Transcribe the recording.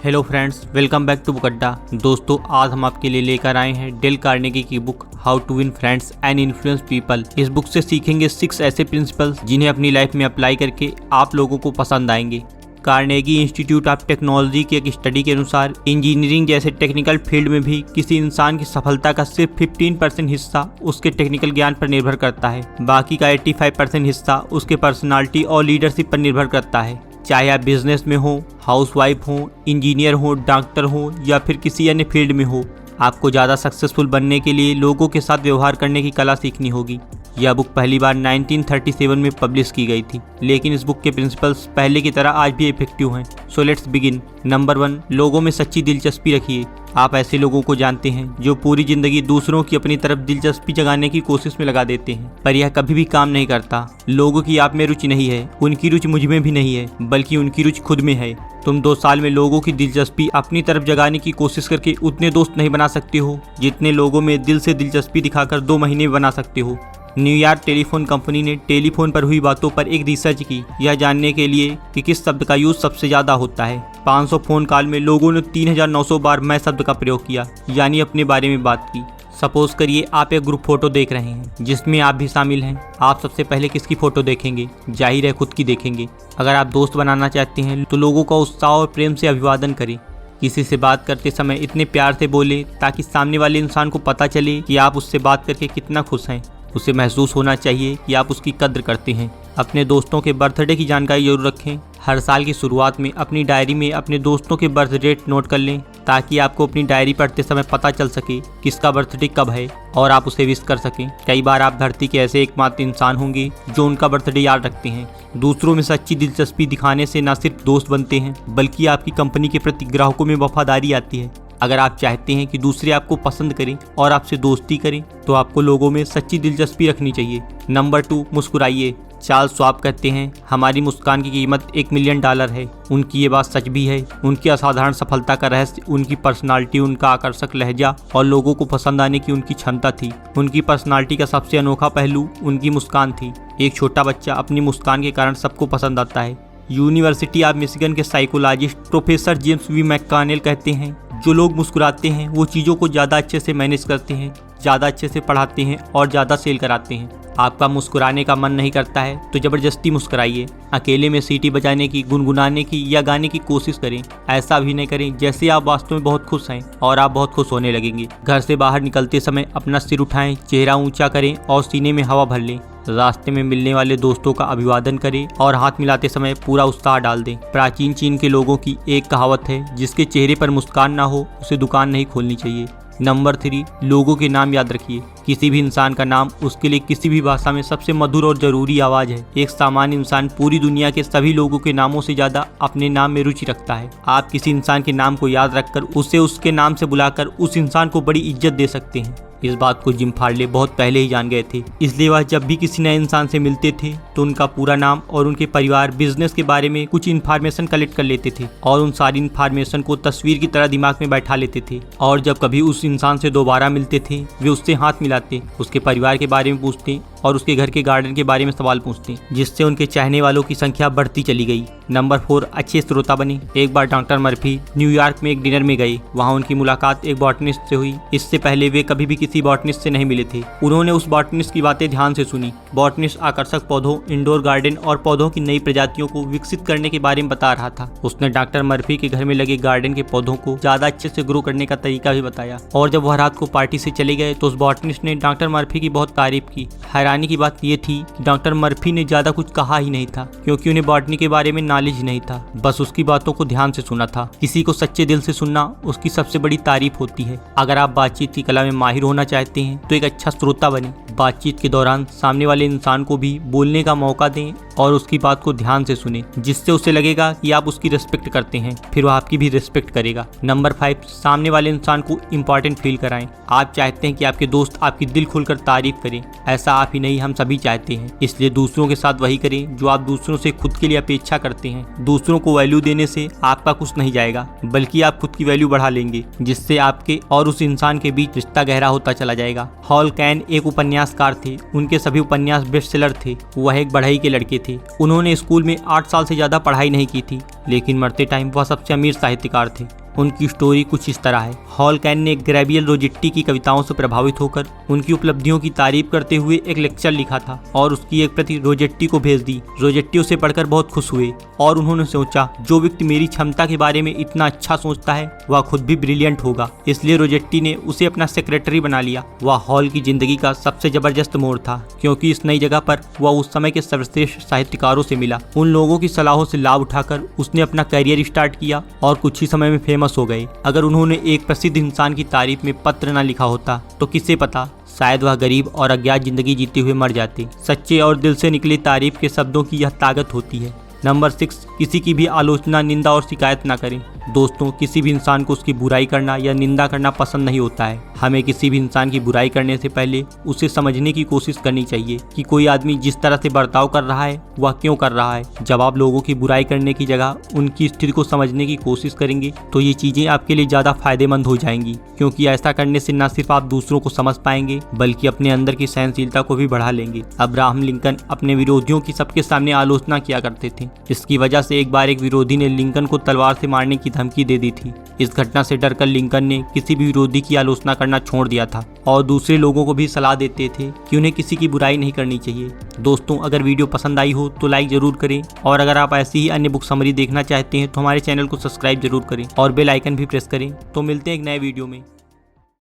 Hello friends, welcome back to book Adda. दोस्तों, आज हम आपके लिए लेकर आए हैं डेल कार्नेगी की book how to win friends and influence people. इस बुक से सीखेंगे 6 ऐसे प्रिंसिपल्स जिन्हें अपनी लाइफ में अप्लाई करके आप लोगों को पसंद आएंगे। कार्नेगी इंस्टीट्यूट ऑफ टेक्नोलॉजी की एक स्टडी के अनुसार इंजीनियरिंग जैसे टेक्निकल फील्ड में भी किसी इंसान की सफलता का सिर्फ 15% हिस्सा उसके टेक्निकल ज्ञान पर निर्भर करता है। बाकी का 85% हिस्सा उसके पर्सनालिटी और लीडरशिप पर निर्भर करता है। चाहे आप बिजनेस में हो, हाउसवाइफ हो, इंजीनियर हो, डॉक्टर हो या फिर किसी अन्य फील्ड में हो, आपको ज़्यादा सक्सेसफुल बनने के लिए लोगों के साथ व्यवहार करने की कला सीखनी होगी। यह बुक पहली बार 1937 में पब्लिश की गई थी, लेकिन इस बुक के प्रिंसिपल्स पहले की तरह आज भी इफेक्टिव हैं। So let's begin. नंबर 1, लोगों में सच्ची दिलचस्पी रखिए। आप ऐसे लोगों को जानते हैं जो पूरी जिंदगी दूसरों की अपनी तरफ दिलचस्पी जगाने की कोशिश में लगा देते हैं, पर यह कभी भी काम नहीं करता। लोगों की आप में रुचि नहीं है, उनकी रुचि मुझ में भी नहीं है, बल्कि उनकी रुचि खुद में है। तुम 2 साल में लोगों की दिलचस्पी अपनी तरफ जगाने की कोशिश करके उतने दोस्त नहीं बना सकते हो जितने लोगों में दिल से दिलचस्पी दिखाकर 2 महीने में बना सकते हो। न्यूयॉर्क टेलीफोन कंपनी ने टेलीफोन पर हुई बातों पर एक रिसर्च की, यह जानने के लिए कि किस शब्द का यूज सबसे ज्यादा होता है। 500 फोन कॉल में लोगों ने 3900 बार मैं शब्द का प्रयोग किया, यानी अपने बारे में बात की। सपोज करिए आप एक ग्रुप फोटो देख रहे हैं जिसमें आप भी शामिल हैं। आप सबसे पहले किसकी फोटो देखेंगे? जाहिर है खुद की देखेंगे। अगर आप दोस्त बनाना चाहते हैं तो लोगों का उत्साह और प्रेम से अभिवादन करें। किसी से बात करते समय इतने प्यार से बोले ताकि सामने वाले इंसान को पता चले कि आप उससे बात करके कितना खुश हैं। उसे महसूस होना चाहिए कि आप उसकी कद्र करते हैं। अपने दोस्तों के बर्थडे की जानकारी जरूर रखें। हर साल की शुरुआत में अपनी डायरी में अपने दोस्तों के बर्थ डेट नोट कर लें ताकि आपको अपनी डायरी पढ़ते समय पता चल सके किसका बर्थडे कब है और आप उसे विश कर सकें। कई बार आप धरती के ऐसे एकमात्र इंसान होंगे जो उनका बर्थडे याद रखते हैं। दूसरों में सच्ची दिलचस्पी दिखाने से न सिर्फ दोस्त बनते हैं बल्कि आपकी कंपनी के प्रति ग्राहकों में वफादारी आती है। अगर आप चाहते हैं कि दूसरे आपको पसंद करें और आपसे दोस्ती करें तो आपको लोगों में सच्ची दिलचस्पी रखनी चाहिए। नंबर 2, मुस्कुराइए। चार्ल्स श्वाब कहते हैं, हमारी मुस्कान की कीमत $1 मिलियन है। उनकी ये बात सच भी है। उनकी असाधारण सफलता का रहस्य उनकी पर्सनालिटी, उनका आकर्षक लहजा और लोगों को पसंद आने की उनकी क्षमता थी। उनकी पर्सनालिटी का सबसे अनोखा पहलू उनकी मुस्कान थी। एक छोटा बच्चा अपनी मुस्कान के कारण सबको पसंद आता है। यूनिवर्सिटी ऑफ मिशिगन के psychologist professor James V McConnell कहते हैं, जो लोग मुस्कुराते हैं वो चीज़ों को ज़्यादा अच्छे से मैनेज करते हैं, ज़्यादा अच्छे से पढ़ाते हैं और ज़्यादा सेल कराते हैं। आपका मुस्कुराने का मन नहीं करता है तो ज़बरदस्ती मुस्कुराइए। अकेले में सीटी बजाने की, गुनगुनाने की या गाने की कोशिश करें। ऐसा अभिनय करें जैसे आप वास्तव में बहुत खुश हैं और आप बहुत खुश होने लगेंगे। घर से बाहर निकलते समय अपना सिर उठाएं, चेहरा ऊंचा करें और सीने में हवा भर लें। रास्ते में मिलने वाले दोस्तों का अभिवादन करें और हाथ मिलाते समय पूरा उत्साह डाल दें। प्राचीन चीन के लोगों की एक कहावत है, जिसके चेहरे पर मुस्कान ना हो उसे दुकान नहीं खोलनी चाहिए। नंबर 3, लोगों के नाम याद रखिए। किसी भी इंसान का नाम उसके लिए किसी भी भाषा में सबसे मधुर और जरूरी आवाज है। एक सामान्य इंसान पूरी दुनिया के सभी लोगों के नामों से ज्यादा अपने नाम में रुचि रखता है। आप किसी इंसान के नाम को याद रखकर उसे उसके नाम से बुलाकर उस इंसान को बड़ी इज्जत दे सकते हैं। इस बात को जिम फार्ले बहुत पहले ही जान गए थे, इसलिए वह जब भी किसी नए इंसान से मिलते थे तो उनका पूरा नाम और उनके परिवार, बिजनेस के बारे में कुछ इन्फॉर्मेशन कलेक्ट कर लेते थे और उन सारी इन्फॉर्मेशन को तस्वीर की तरह दिमाग में बैठा लेते थे। और जब कभी उस इंसान से दोबारा मिलते थे वे उससे हाथ मिलाते, उसके परिवार के बारे में पूछते और उसके घर के गार्डन के बारे में सवाल पूछते, जिससे उनके चाहने वालों की संख्या बढ़ती चली गई। नंबर 4, अच्छे श्रोता बने। एक बार डॉक्टर मर्फी न्यूयॉर्क में एक डिनर में गए। वहाँ उनकी मुलाकात एक बॉटनिस्ट से हुई। इससे पहले वे कभी भी किसी बॉटनिस्ट से नहीं मिले थे। उन्होंने उस बॉटनिस्ट की बातें ध्यान से सुनी। बॉटनिस्ट आकर्षक पौधों, इंडोर गार्डन और पौधों की नई प्रजातियों को विकसित करने के बारे में बता रहा था। उसने डॉक्टर मर्फी के घर में लगे गार्डन के पौधों को ज्यादा अच्छे से ग्रो करने का तरीका भी बताया। और जब वह रात को पार्टी से चले गए तो उस बॉटनिस्ट ने डॉक्टर मर्फी की बहुत तारीफ की। हैरानी की बात यह थी कि डॉक्टर मर्फी ने ज्यादा कुछ कहा ही नहीं था, क्योंकि उन्हें बॉटनी के बारे में नॉलेज नहीं था। बस उसकी बातों को ध्यान से सुना था। किसी को सच्चे दिल से सुनना उसकी सबसे बड़ी तारीफ होती है। अगर आप बातचीत की कला में माहिर होना चाहते हैं तो एक अच्छा श्रोता बने। बातचीत के दौरान सामने वाले इंसान को भी बोलने का मौका दें और उसकी बात को ध्यान से सुनें, जिससे उसे लगेगा कि आप उसकी रिस्पेक्ट करते हैं, फिर वह आपकी भी रिस्पेक्ट करेगा। नंबर 5, सामने वाले इंसान को इम्पोर्टेंट फील कराएं। आप चाहते हैं कि आपके दोस्त आपकी दिल खोलकर तारीफ करें। ऐसा आप ही नहीं, हम सभी चाहते हैं। इसलिए दूसरों के साथ वही करें जो आप दूसरों से खुद के लिए अपेक्षा करते हैं। दूसरों को वैल्यू देने से आपका कुछ नहीं जाएगा, बल्कि आप खुद की वैल्यू बढ़ा लेंगे, जिससे आपके और उस इंसान के बीच रिश्ता गहरा होता चला जाएगा। हॉल कैन एक उपन्यास उपन्यासकार थे। उनके सभी उपन्यास बेस्ट सेलर थे। वह एक बढ़ई के लड़के थे। उन्होंने स्कूल में 8 साल से ज्यादा पढ़ाई नहीं की थी, लेकिन मरते टाइम वह सबसे अमीर साहित्यकार थे। उनकी स्टोरी कुछ इस तरह है। हॉल कैन ने गैब्रियल रोजेट्टी की कविताओं से प्रभावित होकर उनकी उपलब्धियों की तारीफ करते हुए एक लेक्चर लिखा था और उसकी एक प्रति रोजेट्टी को भेज दी। रोजेट्टी उसे पढ़कर बहुत खुश हुए और उन्होंने सोचा, जो व्यक्ति मेरी क्षमता के बारे में इतना अच्छा सोचता है वह खुद भी ब्रिलियंट होगा। इसलिए रोजेट्टी ने उसे अपना सेक्रेटरी बना लिया। वह हॉल की जिंदगी का सबसे जबरदस्त मोड़ था, क्योंकि इस नई जगह पर वह उस समय के सर्वश्रेष्ठ साहित्यकारों से मिला। उन लोगों की सलाहों से लाभ उठाकर उसने अपना करियर स्टार्ट किया और कुछ ही समय में फेमस हो गए। अगर उन्होंने एक प्रसिद्ध इंसान की तारीफ में पत्र न लिखा होता तो किसे पता, शायद वह गरीब और अज्ञात जिंदगी जीते हुए मर जाते। सच्चे और दिल से निकली तारीफ के शब्दों की यह ताकत होती है। नंबर 6, किसी की भी आलोचना, निंदा और शिकायत ना करें। दोस्तों, किसी भी इंसान को उसकी बुराई करना या निंदा करना पसंद नहीं होता है। हमें किसी भी इंसान की बुराई करने से पहले उसे समझने की कोशिश करनी चाहिए कि कोई आदमी जिस तरह से बर्ताव कर रहा है वह क्यों कर रहा है। जब आप लोगों की बुराई करने की जगह उनकी स्थिति को समझने की कोशिश करेंगे तो ये चीजें आपके लिए ज्यादा फायदेमंद हो जाएंगी, क्योंकि ऐसा करने से न सिर्फ आप दूसरों को समझ पाएंगे बल्कि अपने अंदर की सहनशीलता को भी बढ़ा लेंगे। अब्राहम लिंकन अपने विरोधियों की सबके सामने आलोचना किया करते थे। इसकी वजह से एक बार एक विरोधी ने लिंकन को तलवार से मारने की धमकी दे दी थी। इस घटना से डरकर लिंकन ने किसी भी विरोधी की आलोचना करना छोड़ दिया था और दूसरे लोगों को भी सलाह देते थे कि उन्हें किसी की बुराई नहीं करनी चाहिए। दोस्तों, अगर वीडियो पसंद आई हो तो लाइक जरूर करें और अगर आप ऐसी ही अन्य बुक समरी देखना चाहते हैं तो हमारे चैनल को सब्सक्राइब जरूर करें और बेल आइकन भी प्रेस करें। तो मिलते हैं एक नए वीडियो में।